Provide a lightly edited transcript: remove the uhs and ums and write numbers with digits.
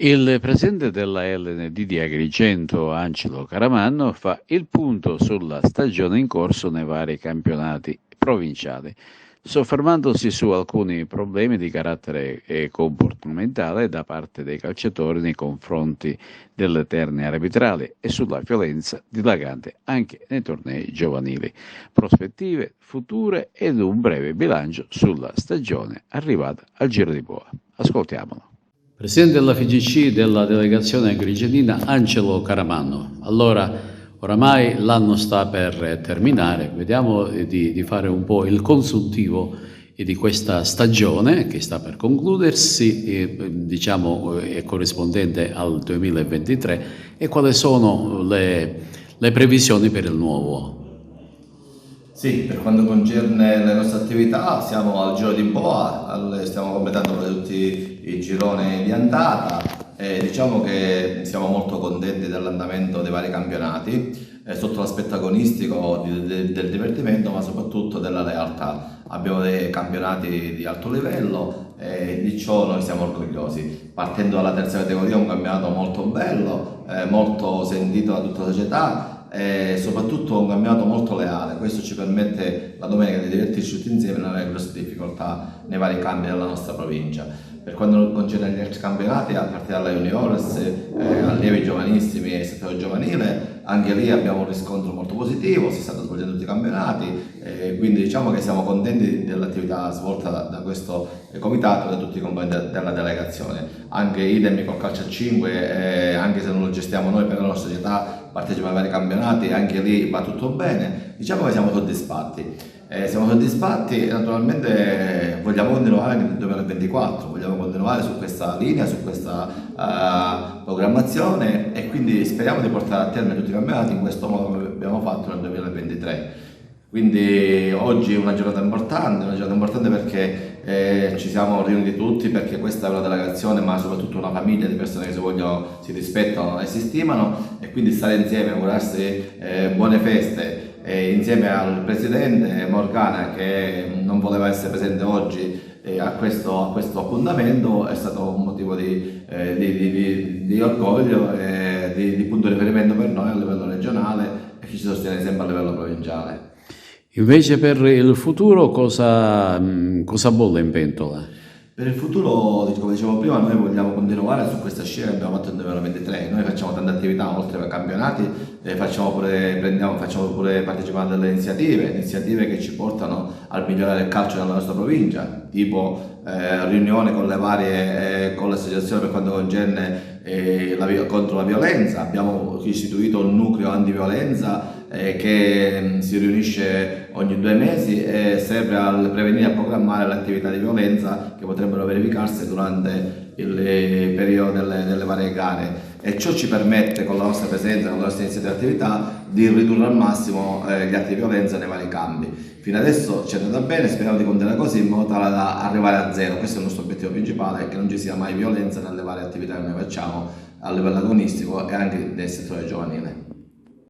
Il presidente della LND di Agrigento, Angelo Caramanno, fa il punto sulla stagione in corso nei vari campionati provinciali, soffermandosi su alcuni problemi di carattere comportamentale da parte dei calciatori nei confronti delle terne arbitrali e sulla violenza dilagante anche nei tornei giovanili, prospettive future ed un breve bilancio sulla stagione arrivata al Giro di Boa. Ascoltiamolo. Presidente della FIGC della delegazione agrigentina Angelo Caramanno. Allora, oramai l'anno sta per terminare, vediamo di fare un po' il consuntivo di questa stagione che sta per concludersi, diciamo è corrispondente al 2023, e quali sono le previsioni per il nuovo. Sì, per quanto concerne le nostre attività siamo al Giro di Boa, stiamo completando tutti i gironi di andata e diciamo che siamo molto contenti dell'andamento dei vari campionati sotto l'aspetto agonistico del divertimento, ma soprattutto della realtà. Abbiamo dei campionati di alto livello e di ciò noi siamo orgogliosi. Partendo dalla terza categoria, un campionato molto bello, molto sentito da tutta la società, e soprattutto un campionato molto leale. Questo ci permette la domenica di divertirci tutti insieme e non avere grosse difficoltà nei vari campi della nostra provincia. Per quanto concerne gli altri campionati, a partire dalla juniores, allievi giovanissimi e settore giovanile, anche lì abbiamo un riscontro molto positivo, si stanno svolgendo tutti i campionati, quindi diciamo che siamo contenti dell'attività svolta da questo comitato e da tutti i componenti della delegazione. Anche idem col calcio a 5, anche se non lo gestiamo noi per la nostra società, partecipa ai vari campionati, anche lì va tutto bene, diciamo che siamo soddisfatti. Siamo soddisfatti e naturalmente vogliamo continuare nel 2024, vogliamo continuare su questa linea, su questa programmazione e quindi speriamo di portare a termine tutti i campionati in questo modo come abbiamo fatto nel 2023. Quindi oggi è una giornata importante perché ci siamo riuniti tutti, perché questa è una delegazione ma soprattutto una famiglia di persone che si rispettano e si stimano, e quindi stare insieme, augurarsi buone feste insieme al presidente Morgana, che non voleva essere presente oggi a questo appuntamento, è stato un motivo di orgoglio e di punto di riferimento per noi a livello regionale e chi ci sostiene sempre a livello provinciale. Invece per il futuro cosa bolle in pentola? Per il futuro, come dicevo prima, noi vogliamo continuare su questa scia che abbiamo fatto nel 2023. Noi facciamo tante attività oltre ai campionati, facciamo pure partecipare a delle iniziative che ci portano a migliorare il calcio nella nostra provincia, tipo riunioni con le varie con le associazioni per quanto concerne contro la violenza. Abbiamo istituito un nucleo antiviolenza che si riunisce ogni 2 mesi e serve a prevenire e a programmare le attività di violenza che potrebbero verificarsi durante il periodo delle varie gare, e ciò ci permette, con la nostra presenza, con la nostra iniziativa di attività, di ridurre al massimo gli atti di violenza nei vari campi. Fino adesso ci è andata bene, speriamo di continuare così in modo tale da arrivare a zero. Questo è il nostro obiettivo principale, che non ci sia mai violenza nelle varie attività che noi facciamo a livello agonistico e anche nel settore giovanile.